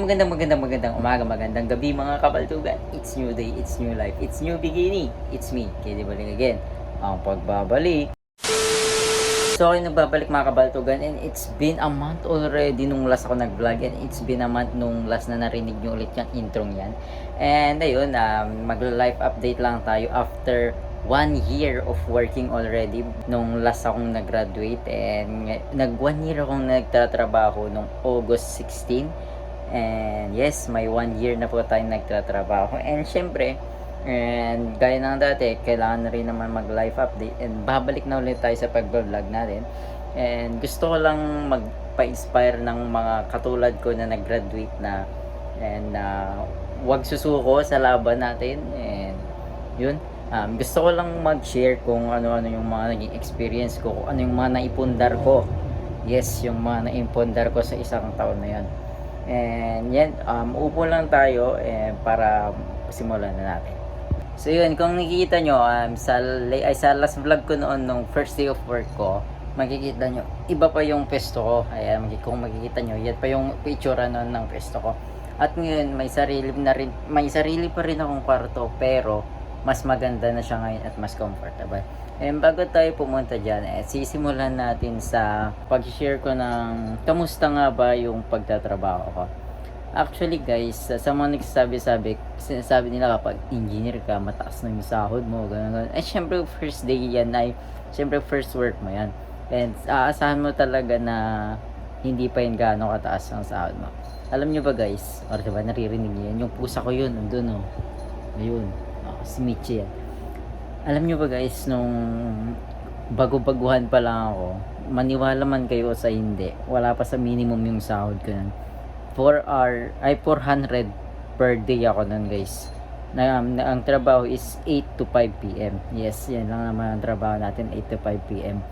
Magandang umaga, magandang gabi mga kabaltugan. It's new day, it's new life, it's new beginning. It's me, Kedi Baling again. Ang pagbabalik. So ako nagbabalik mga kabaltugan, and it's been a month already nung last ako nag-vlog, and it's been a month nung last na narinig nyo ulit yung introng yan. And ayun, mag-life update lang tayo after 1 year of working already nung last akong nag-graduate, and nag 1 year akong nagtatrabaho nung August 16. And yes, may 1 year na po tayong nagtatrabaho. And syempre, and gaya ng dati, kailangan na rin naman mag-life update. And babalik na ulit tayo sa pag-vlog natin. And gusto ko lang magpa-inspire ng mga katulad ko na nag-graduate na. And wag susuko sa laban natin. And yun, gusto ko lang mag-share kung ano-ano yung mga naging experience ko, kung ano yung mga naipundar ko. Yes, yung mga naipundar ko sa isang taon na yan. And yan, upo lang tayo para simulan na natin. So yun, kung nakikita nyo, sa last vlog ko noon nung first day of work ko, makikita nyo, iba pa yung pesto ko. Ayan, kung makikita nyo, yan pa yung itsura noon ng pesto ko. At ngayon, may sarili pa rin akong kwarto, pero mas maganda na siya ngayon at mas comfortable. And bago tayo pumunta dyan, sisimulan natin sa pag-share ko ng kamusta nga ba yung pagtatrabaho ko. Actually guys, sa mga sinasabi nila kapag engineer ka, mataas na yung sahod mo, ganun. Syempre first day yan syempre first work mo yan. And aasahan mo talaga na hindi pa yun gaano kataas ang sahod mo. Alam nyo ba guys, or diba naririnig nyo yan, yung pusa ko yun, andun oh. Ayun, si Michi yan. Alam nyo ba guys, nung bago-baguhan pa lang ako, maniwala man kayo sa hindi, wala pa sa minimum yung sahod ko nun. 400 per day ako nun guys. Ang trabaho is 8 to 5 p.m. Yes, yan lang naman ang trabaho natin, 8 to 5 p.m.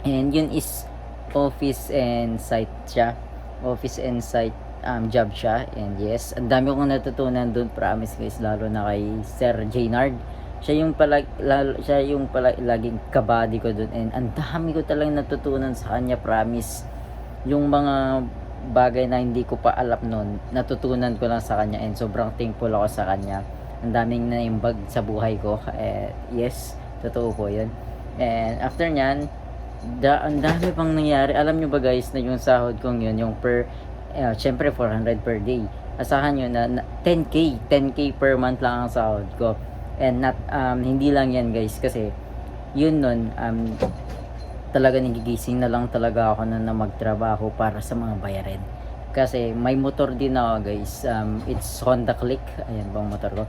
And yun is office and site siya. Office and site job siya. And yes, ang dami kong natutunan dun, promise guys, lalo na kay Sir Jaynard. Siya yung pala laging kabady ko dun, and ang dami ko talagang natutunan sa kanya, promise. Yung mga bagay na hindi ko pa alam nun, natutunan ko lang sa kanya, and sobrang thankful ako sa kanya. Ang daming naimbag sa buhay ko. Yes, totoo po yun. And after nyan, ang dami pang nangyari. Alam nyo ba guys, na yung sahod kong yun, yung syempre 400 per day, asahan nyo na 10k per month lang ang sahod ko. And hindi lang yan guys, kasi yun nun, talaga nagigising na lang talaga ako na magtrabaho para sa mga bayarin. Kasi may motor din ako guys, it's Honda Click. Ayan bang motor ko.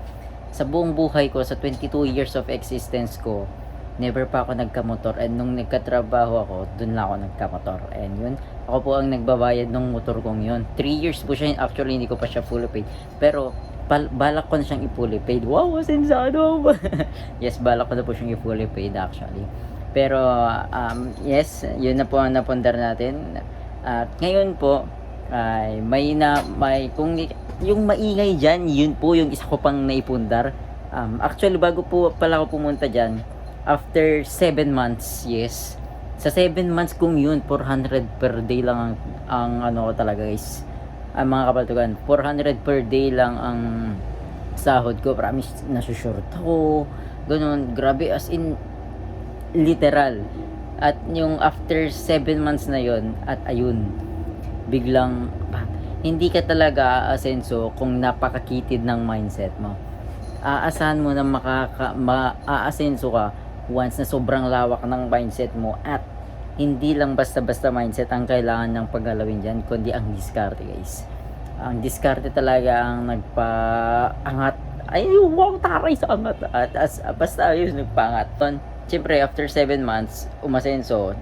Sa buong buhay ko, sa 22 years of existence ko, never pa ako nagkamotor. And nung nagkatrabaho ako, dun lang ako nagkamotor. And yun, ako po ang nagbabayad ng motor kong yun. 3 years po siya, actually hindi ko pa siya fully paid, pero balak ko na siyang i-fully paid. Wow, sensado. Yes, balak ko na po siyang i-fully paid actually. Pero yes, yun na po ang napundar natin. At ngayon po ay kung yung maingay diyan, yun po yung isa ko pang naipundar. Actually bago po pala ako pumunta diyan, after 7 months, yes. Sa 7 months kung yun, 400 per day lang ang ano ko talaga guys. Mga kabaltugan, 400 per day lang ang sahod ko. Promise, nasushort ako. Ganun, grabe, as in, literal. At yung after 7 months na yon, at ayun, biglang, hindi ka talaga aasenso kung napakakitid ng mindset mo. Aasahan mo na maaasenso ka once na sobrang lawak ng mindset mo, at hindi lang basta-basta mindset ang kailangan ng paggalawin dyan, kundi ang diskarte guys. Ang diskarte talaga ang nagpaangat. Ay, wow, taray sa angat. At basta yun, nagpaangat. Siyempre, after 7 months, umasenso,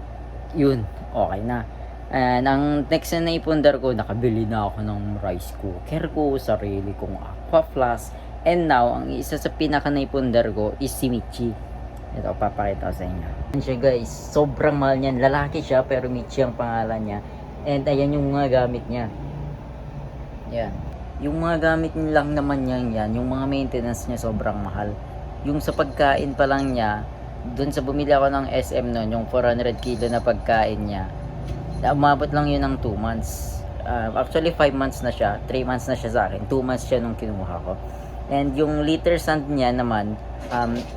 yun, okay na. And ang next na naipundar ko, nakabili na ako ng rice cooker ko, sarili kong aqua flask. And now, ang isa sa pinaka naipundar ko is si Michi. Ito, papakita ko sa inyo. Yan siya guys, sobrang mahal niyan. Lalaki siya, pero Michi ang pangalan niya. And ayan yung mga gamit niya. Yan. Yung mga gamit lang naman niya yan, yung mga maintenance niya sobrang mahal. Yung sa pagkain pa lang niya, dun sa bumili ako ng SM noon, yung 400 kilo na pagkain niya, umabot lang yun ng 2 months. Actually 5 months na siya, 3 months na siya sa akin, 2 months siya nung kinuha ko. And yung liter sand niya naman,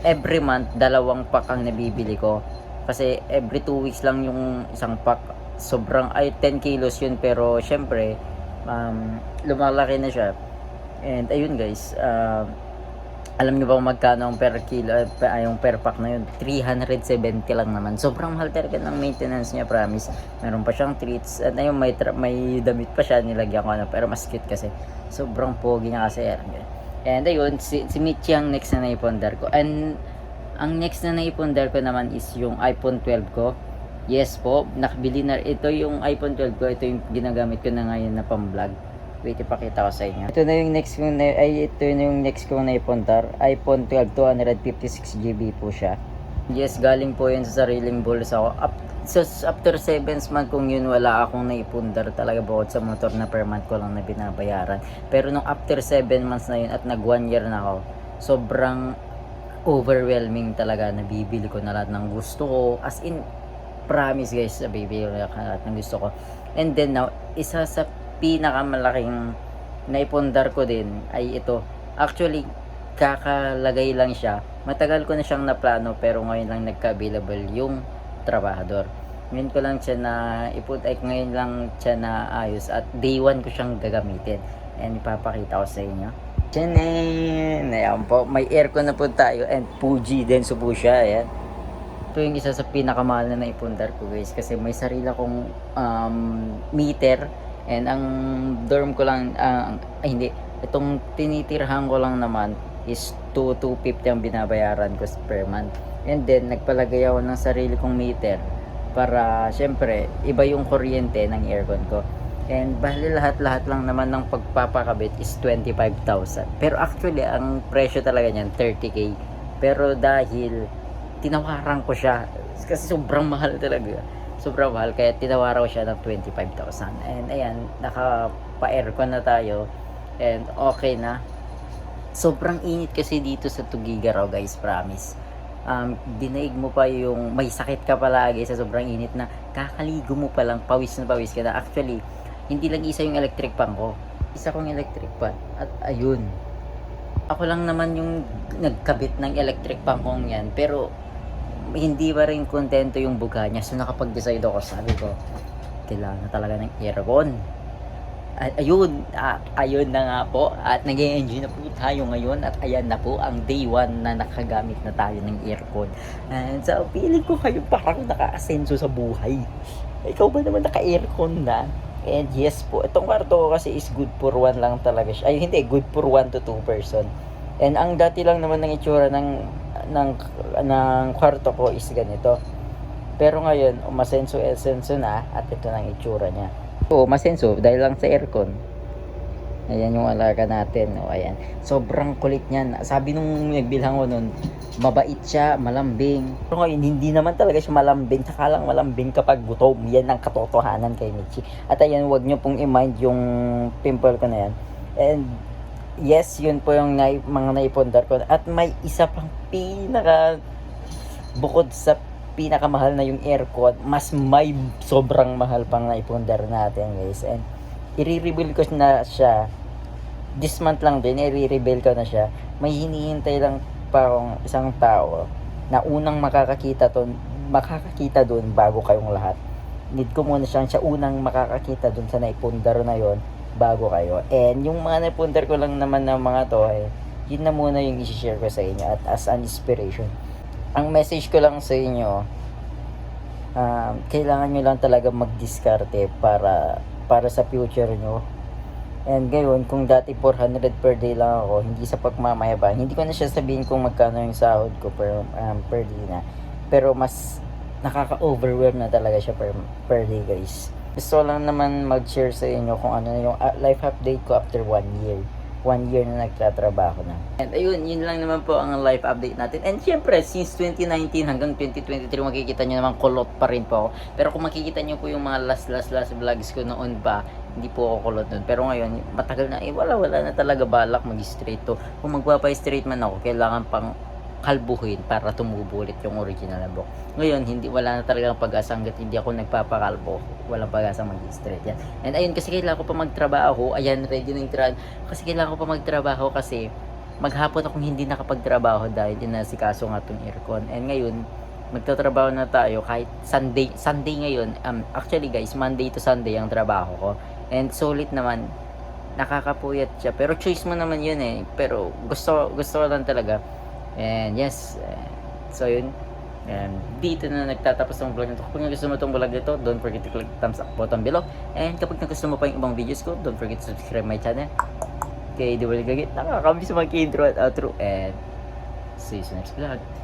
every month, 2 pack ang nabibili ko. Kasi every 2 weeks lang yung isang pack. Sobrang, 10 kilos yun. Pero, syempre, lumalaki na siya. And, ayun guys, alam niyo ba kung magkano ang per kilo, yung per pack na yun? 370 lang naman. Sobrang mahal talaga ng maintenance niya, promise. Meron pa siyang treats. At ayun, may damit pa siya, nilagyan ko na. Pero mas cute kasi. Sobrang pogi niya kasi. And ayun, si Michi ang next na naipondar ko. And ang next na naipondar ko naman is yung iPhone 12 ko. Yes po, nakabili na. Ito yung iPhone 12 ko. Ito yung ginagamit ko na ngayon na pang-vlog. Wait, ipakita ko sa inyo. Ito na yung next ko na, ito na yung next ko na ipondar. iPhone 12, 256GB po siya. Yes, galing po yun sa sariling bulsa ko. After 7 months kung yun, wala akong naipundar talaga bukod sa motor na per month ko lang na binabayaran. Pero nung after 7 months na yun at nag 1 year na ako, sobrang overwhelming talaga. Nabibili ko na lahat ng gusto ko. As in, promise guys, nabibili ko na lahat ng gusto ko. And then now, isa sa pinakamalaking naipundar ko din ay ito. Actually, kakalagay lang siya. Matagal ko na siyang naplano pero ngayon lang nagka-available yung trabahador. Ngayon ko lang siya na ngayon lang siya na ayos at day 1 ko siyang gagamitin. And ipapakita ko sa inyo. Tiyanin! Ayan po, may aircon na po tayo and Fuji din so po siya. Ayan. Ito yung isa sa pinakamahal na naipundar ko guys kasi may sarili akong meter and ang dorm ko lang, hindi, itong tinitirhan ko lang naman is 250 ang binabayaran ko per month. And then, nagpalagay ako ng sarili kong meter para, syempre, iba yung kuryente ng aircon ko. And, bali lahat-lahat lang naman ng pagpapakabit is 25,000. Pero actually, ang presyo talaga niyan, 30K. Pero dahil, tinawaran ko siya, kasi sobrang mahal talaga. Sobrang mahal, kaya tinawaran ko siya ng 25,000. And, ayan, nakapa-aircon na tayo. And, okay na. Sobrang init kasi dito sa Tugigaraw guys, promise. Dinaig mo pa yung may sakit ka palagi sa sobrang init na kakaligo mo pa lang, pawis na pawis ka na. Actually, hindi lang isa yung electric fan ko. Isa kong electric fan. At ayun, ako lang naman yung nagkabit ng electric fan kong yan. Pero, hindi pa rin kontento yung buga niya. So, nakapag-decide ako, sabi ko, kailangan talaga ng aircon. At ayun na nga po at nag-enjoy na po tayo ngayon at ayan na po ang day 1 na nakagamit na tayo ng aircon. And so, feeling ko kayo parang naka-asenso sa buhay. Ikaw ba naman naka-aircon na? And yes po, itong kwarto ko kasi is good for 1 lang talaga siya. Ay hindi, good for 1 to 2 person. And ang dati lang naman ng itsura ng kwarto ko is ganito. Pero ngayon, umasenso na at ito ng itsura niya. Oo, masenso dahil lang sa aircon. Ayan yung alaga natin. O, ayan. Sobrang kulit niyan. Sabi nung nagbilang ko nun, mabait siya, malambing. Pero ngayon, hindi naman talaga siya malambing. Saka lang malambing kapag gutom. Yan ang katotohanan kay Michi. At ayan, wag nyo pong i-mind yung pimple ko na yan. And yes, yun po yung mga naipundar ko. At may isa pang bukod sa pinakamahal na yung aircon, mas may sobrang mahal pang naipundar natin guys. And i-reveal ko na siya this month lang din, i-reveal ko na siya. May hinihintay lang pa akong isang tao na unang makakakita doon bago kayong lahat. Need ko muna siya unang makakakita doon sa naipundar na yon bago kayo. And yung mga naipundar ko lang naman ng mga to yun na muna yung i-share ko sa inyo at as an inspiration. Ang message ko lang sa inyo, kailangan nyo lang talaga mag-discarte para sa future nyo. And ngayon, kung dati 400 per day lang ako, hindi sa pagmamayabang, hindi ko na siya sabihin kung magkano yung sahod ko per day na. Pero mas nakaka-overwhelm na talaga siya per day guys. Gusto lang naman mag-share sa inyo kung ano yung life update ko after 1 year. 1 year na nagtatrabaho na. And ayun, yun lang naman po ang life update natin. And syempre, since 2019 hanggang 2023, makikita nyo naman kulot pa rin po ako. Pero kung makikita nyo po yung mga last vlogs ko noon pa, hindi po ako kulot nun. Pero ngayon, matagal na, wala na talaga balak mag-straight to. Kung magpapa-straight man ako, kailangan pang kalbuhin para tumubo ulit yung original na buhok. Ngayon, wala na talagang pag-asa hangga't hindi ako nagpapakalbo. Walang pag-asa mag-straight yan. And ayun, kasi kailangan ko pa magtrabaho. Ayan, ready na yung kasi kailangan ko pa magtrabaho kasi maghapon akong hindi nakapagtrabaho dahil inasikaso nga itong aircon. And ngayon, magtatrabaho na tayo kahit Sunday ngayon. Actually guys, Monday to Sunday ang trabaho ko. And solid naman, nakakapuyat siya. Pero choice mo naman yun eh. Pero gusto ko lang talaga. And yes, so yun. And dito na nagtatapos ang vlog nito. Kung gusto mo itong vlog nito, don't forget to click thumbs up button below. And kapag gusto mo pa yung ibang videos ko, don't forget to subscribe my channel. Okay, di ba nagagit? Nakakabilis mag-intro at outro. And see you sa next vlog.